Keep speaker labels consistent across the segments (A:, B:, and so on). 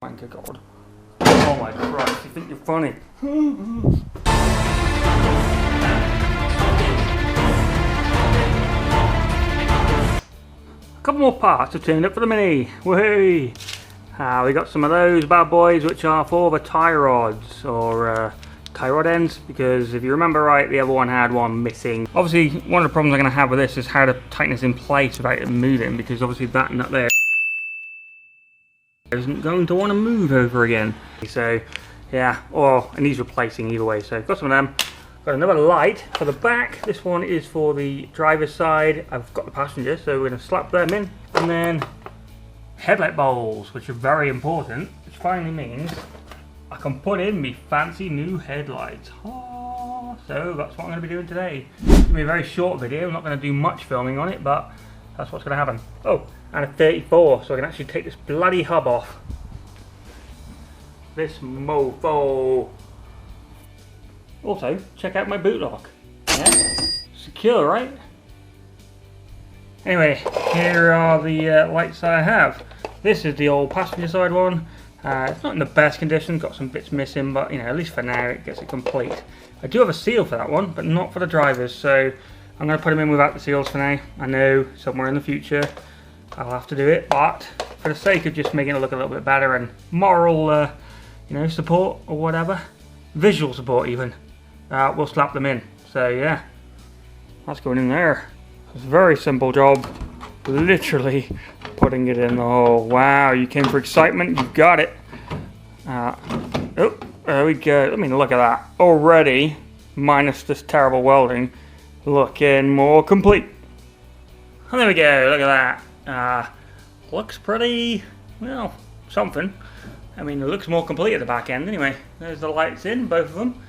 A: Thank God. Oh my Christ, you think you're funny. A couple more parts have turned up for the Mini. Woohoo! We got some of those bad boys, which are for the tie rods, or tie rod ends, because if you remember right, the other one had one missing. Obviously, one of the problems I'm going to have with this is how to tighten this in place without it moving, because obviously that nut there isn't going to want to move over again. So yeah, it needs replacing either way. So I've got some of them. Got another light for the back. This one is for the driver's side. I've got the passenger, so we're going to slap them in. And then headlight bowls, which are very important, which finally means I can put in me fancy new headlights. Oh, so that's what I'm going to be doing today. It's going to be a very short video. I'm not going to do much filming on it, but that's what's going to happen. Oh, and a 34, so I can actually take this bloody hub off. This mofo. Also, check out my boot lock. Yeah? Secure, right? Anyway, here are the lights I have. This is the old passenger side one. It's not in the best condition, got some bits missing, but you know, at least for now it gets it complete. I do have a seal for that one, but not for the drivers, so I'm going to put them in without the seals for now. I know somewhere in the future I'll have to do it, but for the sake of just making it look a little bit better and moral, you know, support or whatever, visual support even, we'll slap them in. So yeah, that's going in there. It's a very simple job, literally putting it in the hole. Wow, you came for excitement, you got it. Oh, there we go. I mean, look at that. Already, minus this terrible welding, looking more complete. And there we go, look at that. Looks pretty, well, something. I mean, it looks more complete at the back end anyway. There's the lights in, both of them.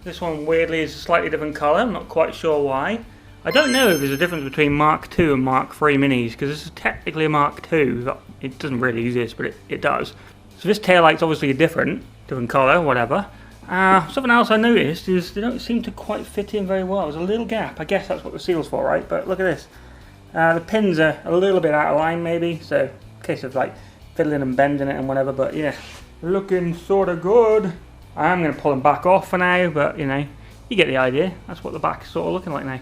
A: This one weirdly is a slightly different colour, I'm not quite sure why. I don't know if there's a difference between Mark II and Mark III Minis, because this is technically a Mark II. It doesn't really exist, but it does. So this taillight's obviously different colour, whatever. Something else I noticed is they don't seem to quite fit in very well. There's a little gap. I guess that's what the seal's for, right? But look at this. The pins are a little bit out of line maybe, so in case of like fiddling and bending it and whatever, but yeah, looking sort of good. I am going to pull them back off for now, but you know, you get the idea. That's what the back is sort of looking like now.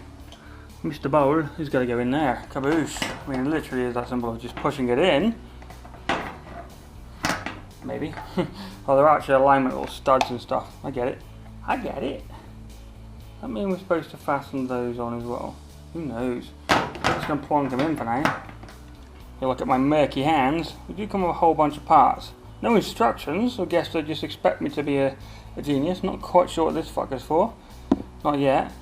A: Mr. Bowl is going to go in there. Caboose. I mean, it literally is that simple as just pushing it in. Maybe. Oh, they're actually alignment little studs and stuff. I get it. I get it. That mean we're supposed to fasten those on as well? Who knows? I'm just going to plonk them in for now. You look at my murky hands. We do come with a whole bunch of parts. No instructions. I guess they just expect me to be a genius. Not quite sure what this fucker's for. Not yet.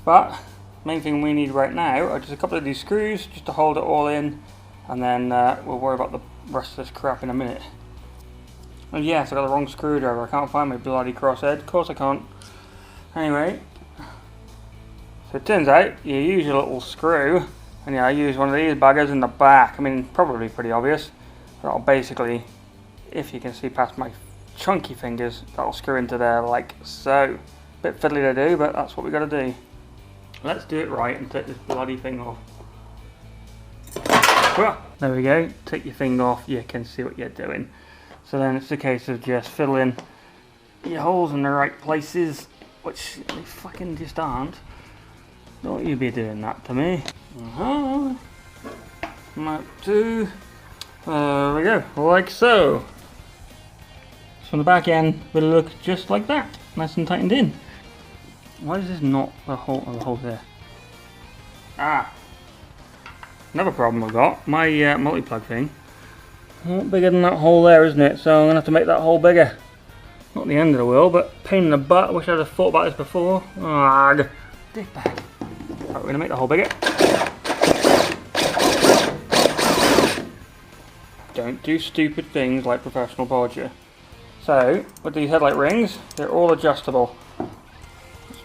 A: But main thing we need right now are just a couple of these screws just to hold it all in, and then we'll worry about the rest of this crap in a minute. And yes, I got the wrong screwdriver. I can't find my bloody crosshead. Of course I can't. Anyway, so it turns out you use your little screw, and yeah, I use one of these buggers in the back. I mean, probably pretty obvious. That'll basically, if you can see past my chunky fingers, that'll screw into there like so. Bit fiddly to do, but that's what we got to do. Let's do it right and take this bloody thing off. There we go. Take your thing off, you can see what you're doing. So then it's a case of just fiddling your holes in the right places, which they fucking just aren't. Don't you be doing that to me. Mark 2. There we go, like so. So on the back end will look just like that, nice and tightened in. Why is this not the hole there? Another problem I've got. My multi-plug thing. A lot bigger than that hole there, isn't it? So I'm going to have to make that hole bigger. Not the end of the world, but pain in the butt. I wish I'd have thought about this before. Dick bag. Right, we're going to make the hole bigger. Don't do stupid things like professional bodger. So, with these headlight rings, they're all adjustable.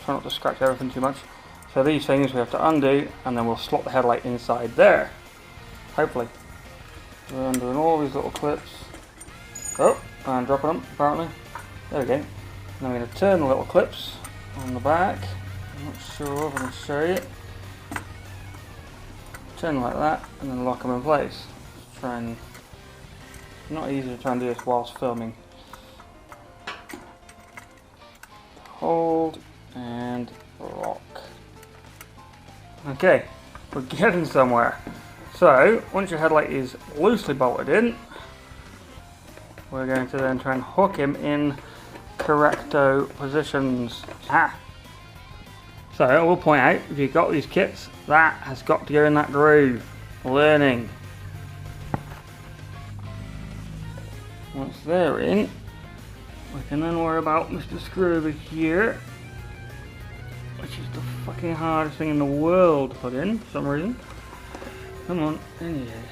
A: Try not to scratch everything too much. So these things we have to undo, and then we'll slot the headlight inside there. Hopefully. We're undoing all these little clips. Oh, and dropping them apparently. There we go. And then we're going to turn the little clips on the back. I'm not sure if I can show you. Turn like that, and then lock them in place. Let's try and Not easy to try and do this whilst filming. Hold and rock. Okay, we're getting somewhere. So, once your headlight is loosely bolted in, we're going to then try and hook him in correcto positions. So, I will point out, if you've got these kits, that has got to go in that groove. Learning. Once they're in, we can then worry about Mr. Screw over here, which is the fucking hardest thing in the world to put in for some reason. Come on, in here.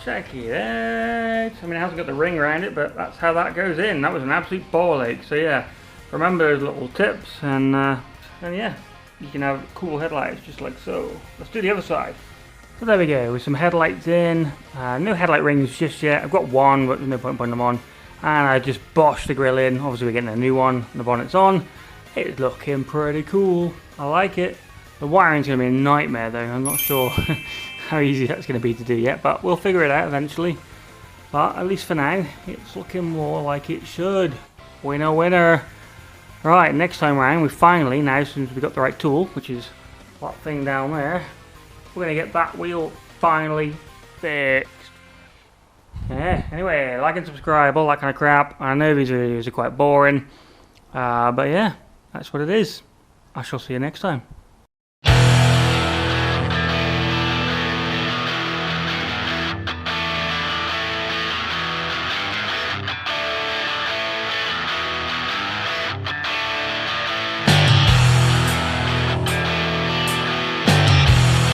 A: Check it out. I mean, it hasn't got the ring around it, but that's how that goes in. That was an absolute ball ache. So yeah, remember those little tips, and yeah, you can have cool headlights just like so. Let's do the other side. So there we go, with some headlights in. No headlight rings just yet. I've got one, but there's no point putting them on. And I just boshed the grill in. Obviously we're getting a new one, and the bonnet's on. It's looking pretty cool. I like it. The wiring's going to be a nightmare though. I'm not sure how easy that's going to be to do yet, but we'll figure it out eventually. But at least for now, it's looking more like it should. Winner, winner. Right, next time round, we finally, now since we've got the right tool, which is that thing down there, we're going to get that wheel finally fixed. Yeah, anyway, like and subscribe, all that kind of crap. I know these videos are quite boring, but yeah, that's what it is. I shall see you next time.